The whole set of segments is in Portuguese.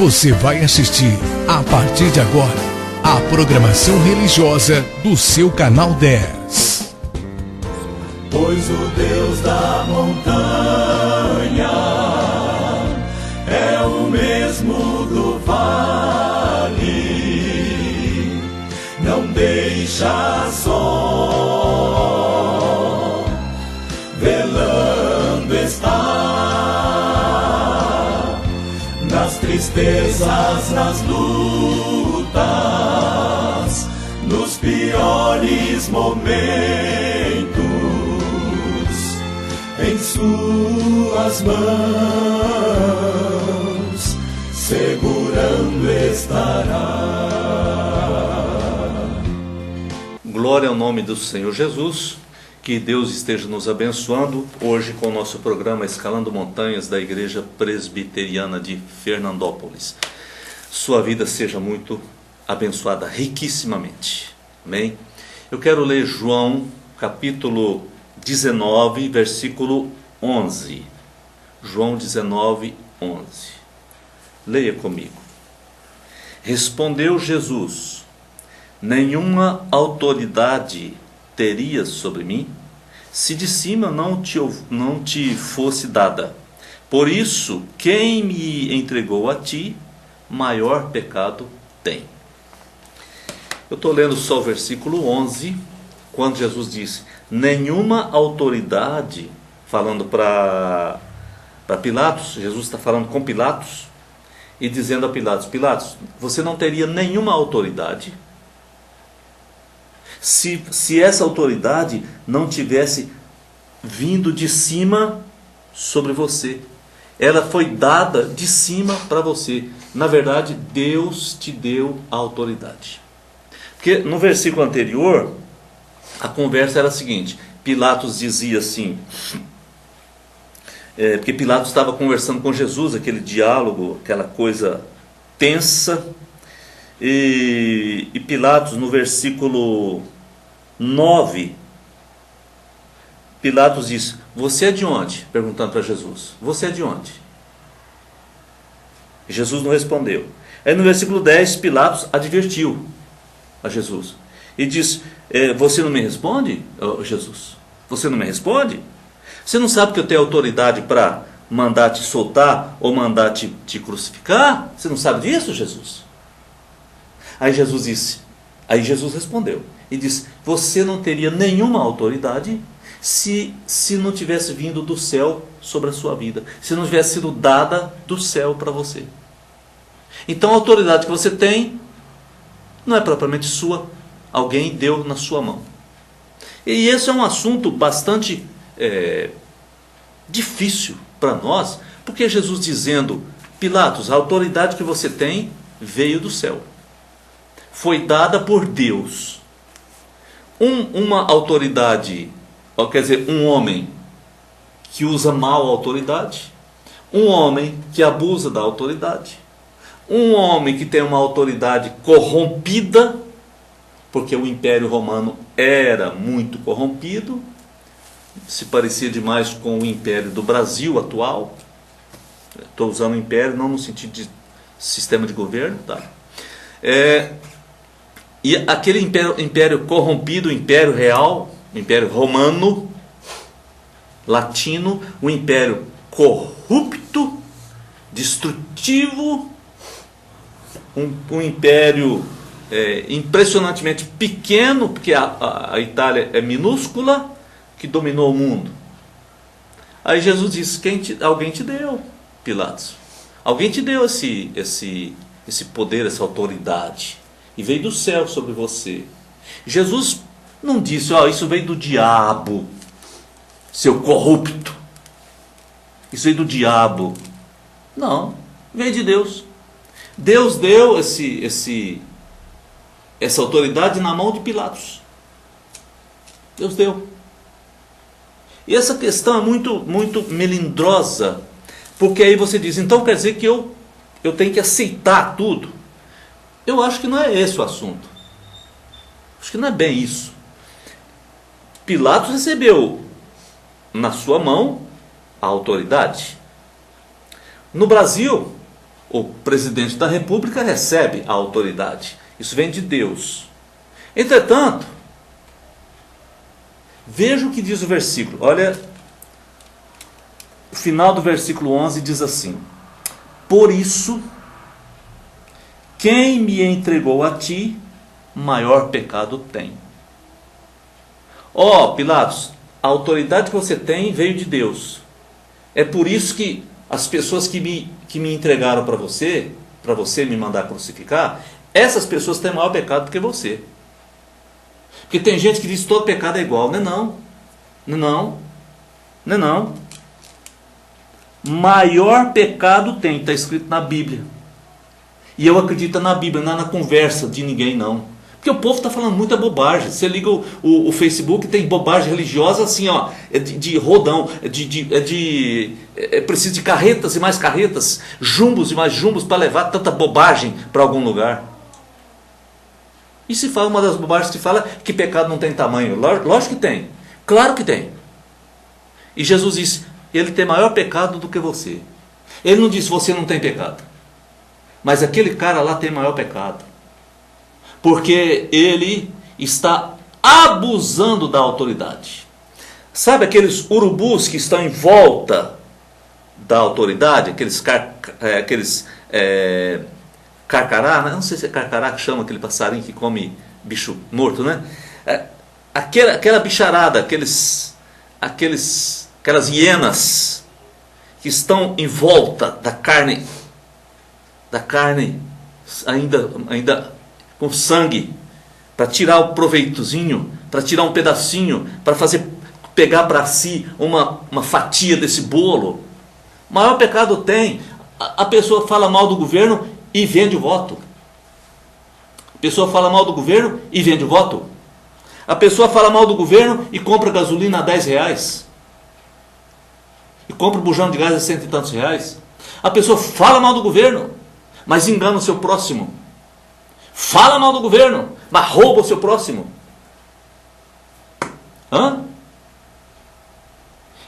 Você vai assistir, a partir de agora, a programação religiosa do seu canal 10. Pois o Deus da montanha é o mesmo do vale, não deixa só, velando está, nas tristezas, nas lutas, nos piores momentos, em suas mãos segurando estará. Glória ao nome do Senhor Jesus. Que Deus esteja nos abençoando hoje com o nosso programa Escalando Montanhas da Igreja Presbiteriana de Fernandópolis. Sua vida seja muito abençoada riquissimamente. Amém? Eu quero ler João capítulo 19, versículo 11. João 19, 11. Leia comigo. Respondeu Jesus: nenhuma autoridade terias sobre mim, se de cima não te fosse dada. Por isso, quem me entregou a ti, maior pecado tem. Eu estou lendo só o versículo 11, quando Jesus disse, nenhuma autoridade, falando para Pilatos, Jesus está falando com Pilatos, e dizendo a Pilatos, Pilatos, você não teria nenhuma autoridade, se essa autoridade não tivesse vindo de cima sobre você. Ela foi dada de cima para você. Na verdade, Deus te deu a autoridade. Porque no versículo anterior, a conversa era a seguinte. Pilatos dizia assim, porque Pilatos estava conversando com Jesus, aquele diálogo, aquela coisa tensa. E Pilatos, no versículo 9, Pilatos diz, você é de onde? Perguntando para Jesus, você é de onde? Jesus não respondeu. Aí no versículo 10, Pilatos advertiu a Jesus e diz, você não me responde, Jesus? Você não me responde? Você não sabe que eu tenho autoridade para mandar te soltar ou mandar te crucificar? Você não sabe disso, Jesus? Aí Jesus respondeu e disse, você não teria nenhuma autoridade se não tivesse vindo do céu sobre a sua vida, se não tivesse sido dada do céu para você. Então a autoridade que você tem não é propriamente sua, alguém deu na sua mão. E esse é um assunto bastante difícil para nós, porque Jesus dizendo, Pilatos, a autoridade que você tem veio do céu, foi dada por Deus. Uma autoridade, quer dizer, um homem que usa mal a autoridade, um homem que abusa da autoridade, um homem que tem uma autoridade corrompida, porque o Império Romano era muito corrompido, se parecia demais com o Império do Brasil atual. Estou usando o Império não no sentido de sistema de governo, tá? E aquele império corrompido, o Império Real, o Império Romano, latino, o império corrupto, destrutivo, um império impressionantemente pequeno, porque a Itália é minúscula, que dominou o mundo. Aí Jesus disse, alguém te deu, Pilatos. Alguém te deu esse poder, essa autoridade. E veio do céu sobre você. Jesus não disse, isso veio do diabo, seu corrupto. Isso veio do diabo. Não, veio de Deus. Deus deu essa autoridade na mão de Pilatos. Deus deu. E essa questão é muito, muito melindrosa, porque aí você diz, então quer dizer que eu tenho que aceitar tudo? Eu acho que não é esse o assunto. Acho que não é bem isso. Pilatos recebeu na sua mão a autoridade. No Brasil, O presidente da República recebe a autoridade. Isso vem de Deus. Entretanto, veja o que diz o versículo. Olha, o final do versículo 11 diz assim: por isso, quem me entregou a ti, maior pecado tem. Ó, Pilatos, a autoridade que você tem veio de Deus. É por isso que as pessoas que me entregaram para você me mandar crucificar, essas pessoas têm maior pecado do que você. Porque tem gente que diz que todo pecado é igual. Não é não. Não é não. Maior pecado tem, está escrito na Bíblia. E eu acredito na Bíblia, não é na conversa de ninguém não. Porque o povo está falando muita bobagem. Você liga o Facebook, tem bobagem religiosa assim, ó, de rodão, precisa de carretas e mais carretas, jumbos e mais jumbos para levar tanta bobagem para algum lugar. E se fala, uma das bobagens que fala que pecado não tem tamanho. Lógico que tem, claro que tem. E Jesus disse, ele tem maior pecado do que você. Ele não disse, você não tem pecado. Mas aquele cara lá tem maior pecado. Porque ele está abusando da autoridade. Sabe aqueles urubus que estão em volta da autoridade? Aqueles carcará, né? Não sei se é carcará que chama aquele passarinho que come bicho morto, né? Aquela bicharada, aquelas hienas que estão em volta da carne ainda com sangue, para tirar o proveitozinho, para tirar um pedacinho, para pegar para si uma fatia desse bolo. O maior pecado tem. A pessoa fala mal do governo e vende o voto. A pessoa fala mal do governo e vende o voto. A pessoa fala mal do governo e compra gasolina a R$10. E compra um bujão de gás a R$100 e tantos. A pessoa fala mal do governo, mas engana o seu próximo. Fala mal do governo, mas rouba o seu próximo.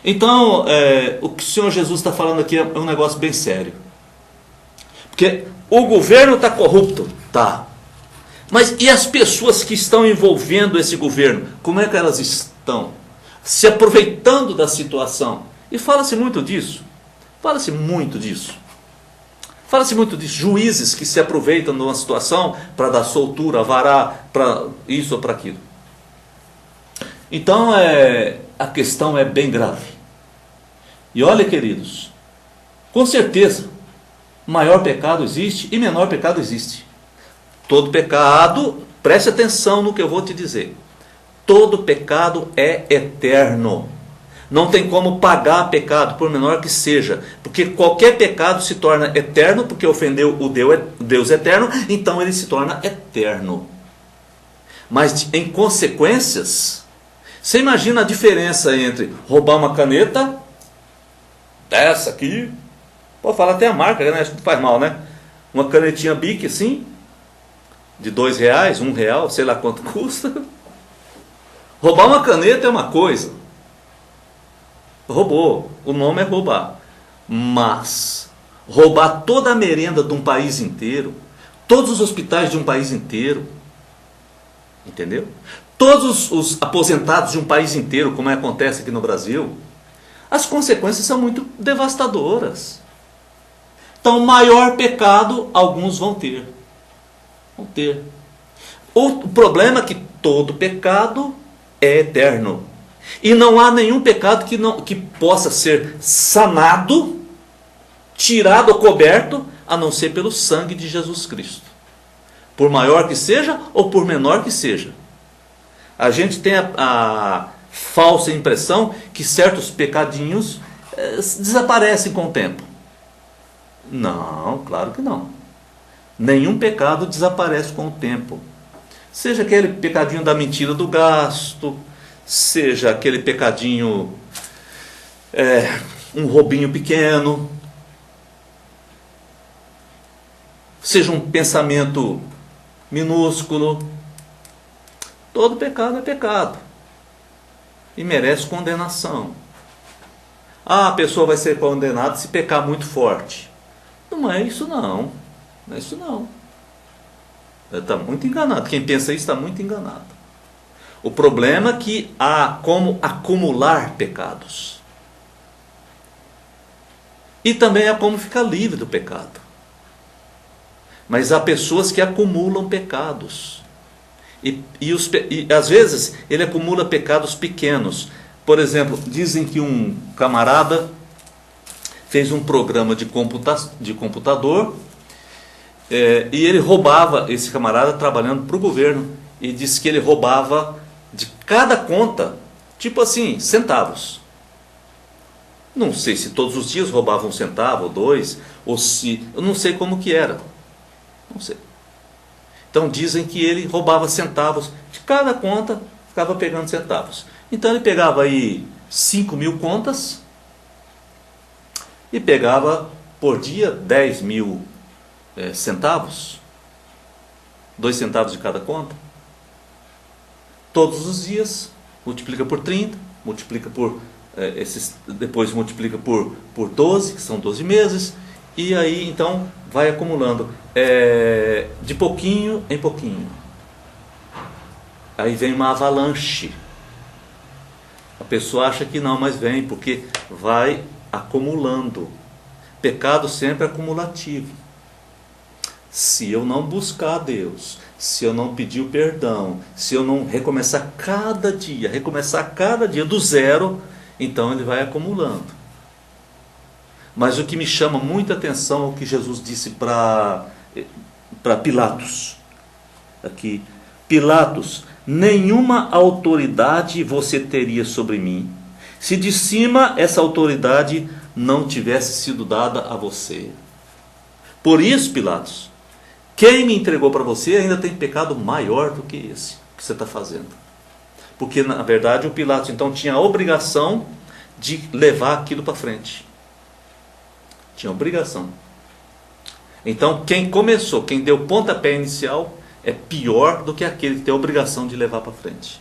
Então, o que o Senhor Jesus está falando aqui é um negócio bem sério. Porque o governo está corrupto, tá. Mas e as pessoas que estão envolvendo esse governo? Como é que elas estão? Se aproveitando da situação. E fala-se muito disso. Fala-se muito disso. Fala-se muito de juízes que se aproveitam de uma situação para dar soltura, varar, para isso ou para aquilo. Então, a questão é bem grave. E olha, queridos, com certeza, maior pecado existe e menor pecado existe. Todo pecado, preste atenção no que eu vou te dizer. Todo pecado é eterno. Não tem como pagar pecado, por menor que seja. Porque qualquer pecado se torna eterno, porque ofendeu o Deus eterno, então ele se torna eterno. Mas em consequências, você imagina a diferença entre roubar uma caneta, essa aqui, pode falar até a marca, né? Acho que não faz mal, né? Uma canetinha Bic assim, de R$2, R$1, sei lá quanto custa. Roubar uma caneta é uma coisa. Roubou, o nome é roubar. Mas roubar toda a merenda de um país inteiro, todos os hospitais de um país inteiro, entendeu? Todos os aposentados de um país inteiro, como acontece aqui no Brasil, as consequências são muito devastadoras. Então, maior pecado alguns vão ter. O problema é que todo pecado é eterno. E não há nenhum pecado que possa ser sanado, tirado ou coberto, a não ser pelo sangue de Jesus Cristo. Por maior que seja ou por menor que seja. A gente tem a falsa impressão que certos pecadinhos desaparecem com o tempo. Não, claro que não. Nenhum pecado desaparece com o tempo. Seja aquele pecadinho da mentira do gasto, seja aquele pecadinho, um roubinho pequeno, seja um pensamento minúsculo, todo pecado é pecado e merece condenação. A pessoa vai ser condenada se pecar muito forte. Não é isso não. Não é isso não. Está muito enganado. Quem pensa isso está muito enganado. O problema é que há como acumular pecados. E também há como ficar livre do pecado. Mas há pessoas que acumulam pecados. E às vezes ele acumula pecados pequenos. Por exemplo, dizem que um camarada fez um programa de computador e ele roubava, esse camarada trabalhando para o governo, e disse que ele roubava de cada conta, tipo assim, centavos. Não sei se todos os dias roubava um centavo ou dois, ou se, eu não sei como que era. Não sei. Então dizem que ele roubava centavos de cada conta, ficava pegando centavos. Então ele pegava aí 5.000 contas e pegava por dia 10.000 centavos, 2 centavos de cada conta. Todos os dias, multiplica por 30, multiplica por depois multiplica por 12, que são 12 meses, e aí então vai acumulando de pouquinho em pouquinho. Aí vem uma avalanche. A pessoa acha que não, mas vem, porque vai acumulando. Pecado sempre é acumulativo. Se eu não buscar a Deus, se eu não pedir o perdão, se eu não recomeçar cada dia do zero, então ele vai acumulando. Mas o que me chama muita atenção é o que Jesus disse para Pilatos. Aqui, Pilatos, nenhuma autoridade você teria sobre mim, se de cima essa autoridade não tivesse sido dada a você. Por isso, Pilatos, quem me entregou para você ainda tem pecado maior do que esse que você está fazendo. Porque, na verdade, o Pilatos, então, tinha a obrigação de levar aquilo para frente. Tinha obrigação. Então, quem começou, quem deu o pontapé inicial, é pior do que aquele que tem a obrigação de levar para frente.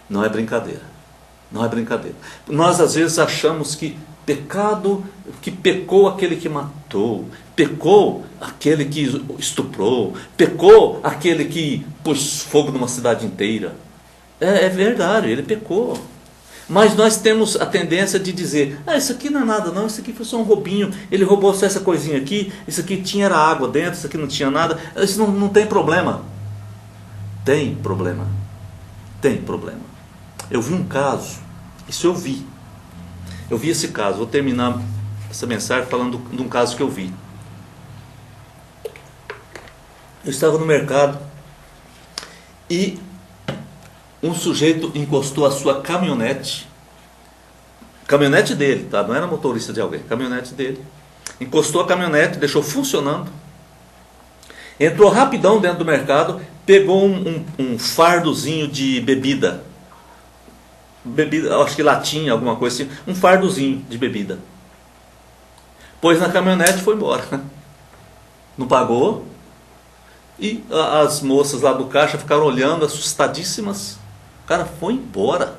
Não é brincadeira. Não é brincadeira. Nós, às vezes, achamos que pecou aquele que matou, pecou aquele que estuprou, pecou aquele que pôs fogo numa cidade inteira. É verdade, ele pecou. Mas nós temos a tendência de dizer, isso aqui não é nada não, isso aqui foi só um roubinho, ele roubou só essa coisinha aqui, isso aqui tinha água dentro, isso aqui não tinha nada, isso não tem problema. Tem problema. Tem problema. Eu vi um caso, isso eu vi esse caso, vou terminar essa mensagem falando de um caso que eu vi. Eu estava no mercado e um sujeito encostou a sua caminhonete dele, tá? Não era motorista de alguém, caminhonete dele. Encostou a caminhonete, deixou funcionando, entrou rapidão dentro do mercado, pegou um fardozinho de bebida, acho que latinha, alguma coisa assim, um fardozinho de bebida, pôs na caminhonete e foi embora. Não pagou. E as moças lá do caixa ficaram olhando, assustadíssimas. O cara foi embora.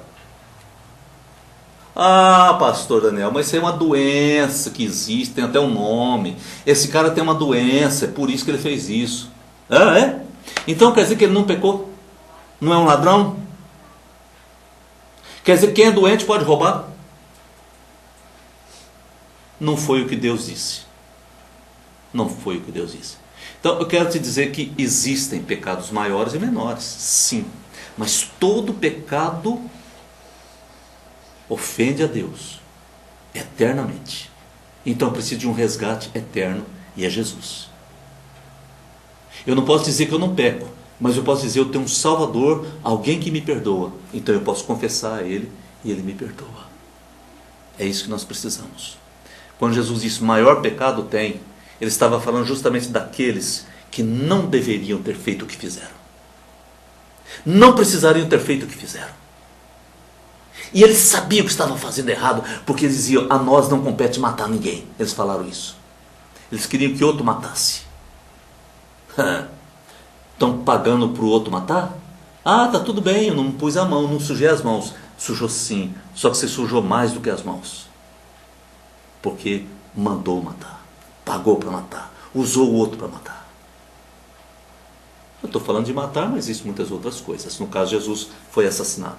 Pastor Daniel, mas isso é uma doença que existe, tem até um nome. Esse cara tem uma doença, é por isso que ele fez isso. É? Então quer dizer que ele não pecou? Não é um ladrão? Quer dizer que quem é doente pode roubar? Não foi o que Deus disse. Não foi o que Deus disse. Então eu quero te dizer que existem pecados maiores e menores, sim. Mas todo pecado ofende a Deus eternamente. Então precisa de um resgate eterno e é Jesus. Eu não posso dizer que eu não peco, mas eu posso dizer que eu tenho um Salvador, alguém que me perdoa. Então eu posso confessar a Ele e Ele me perdoa. É isso que nós precisamos. Quando Jesus disse maior pecado tem, Ele estava falando justamente daqueles que não deveriam ter feito o que fizeram. Não precisariam ter feito o que fizeram. E eles sabiam que estavam fazendo errado, porque eles diziam, a nós não compete matar ninguém. Eles falaram isso. Eles queriam que outro matasse. Estão pagando para o outro matar? Tá tudo bem, eu não pus a mão, não sujei as mãos. Sujou sim, só que você sujou mais do que as mãos. Porque mandou matar, pagou para matar, usou o outro para matar. Eu estou falando de matar, mas existem muitas outras coisas. No caso, Jesus foi assassinado.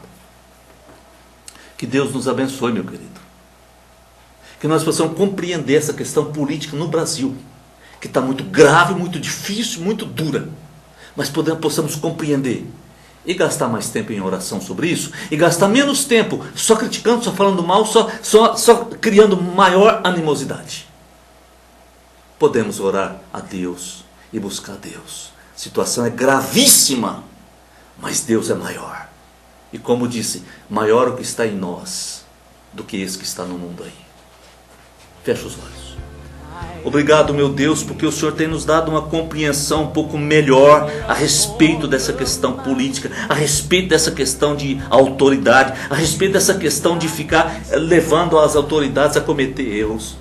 Que Deus nos abençoe, meu querido. Que nós possamos compreender essa questão política no Brasil, que está muito grave, muito difícil, muito dura. Mas possamos compreender e gastar mais tempo em oração sobre isso, e gastar menos tempo só criticando, só falando mal, só criando maior animosidade. Podemos orar a Deus e buscar a Deus. A situação é gravíssima, mas Deus é maior. E como disse, maior o que está em nós do que esse que está no mundo aí. Fecha os olhos. Obrigado, meu Deus, porque o Senhor tem nos dado uma compreensão um pouco melhor a respeito dessa questão política, a respeito dessa questão de autoridade, a respeito dessa questão de ficar levando as autoridades a cometer erros.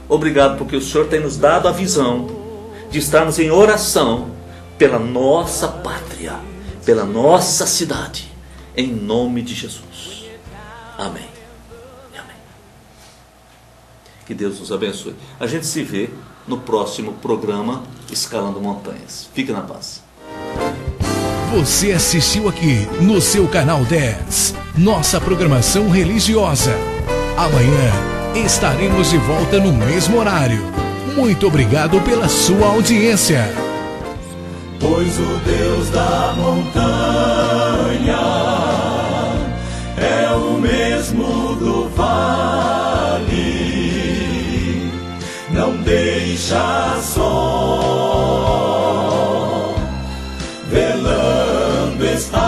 Obrigado, porque o Senhor tem nos dado a visão de estarmos em oração pela nossa pátria, pela nossa cidade, em nome de Jesus. Amém. Amém. Que Deus nos abençoe. A gente se vê no próximo programa Escalando Montanhas. Fique na paz. Você assistiu aqui no seu canal 10, nossa programação religiosa. Amanhã estaremos de volta no mesmo horário. Muito obrigado pela sua audiência. Pois o Deus da montanha é o mesmo do vale, não deixa só, velando está,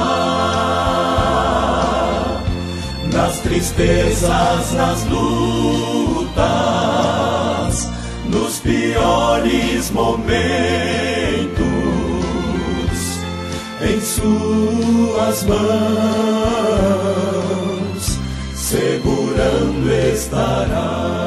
nas tristezas, nas lutas, nos piores momentos. Em suas mãos, segurando estará.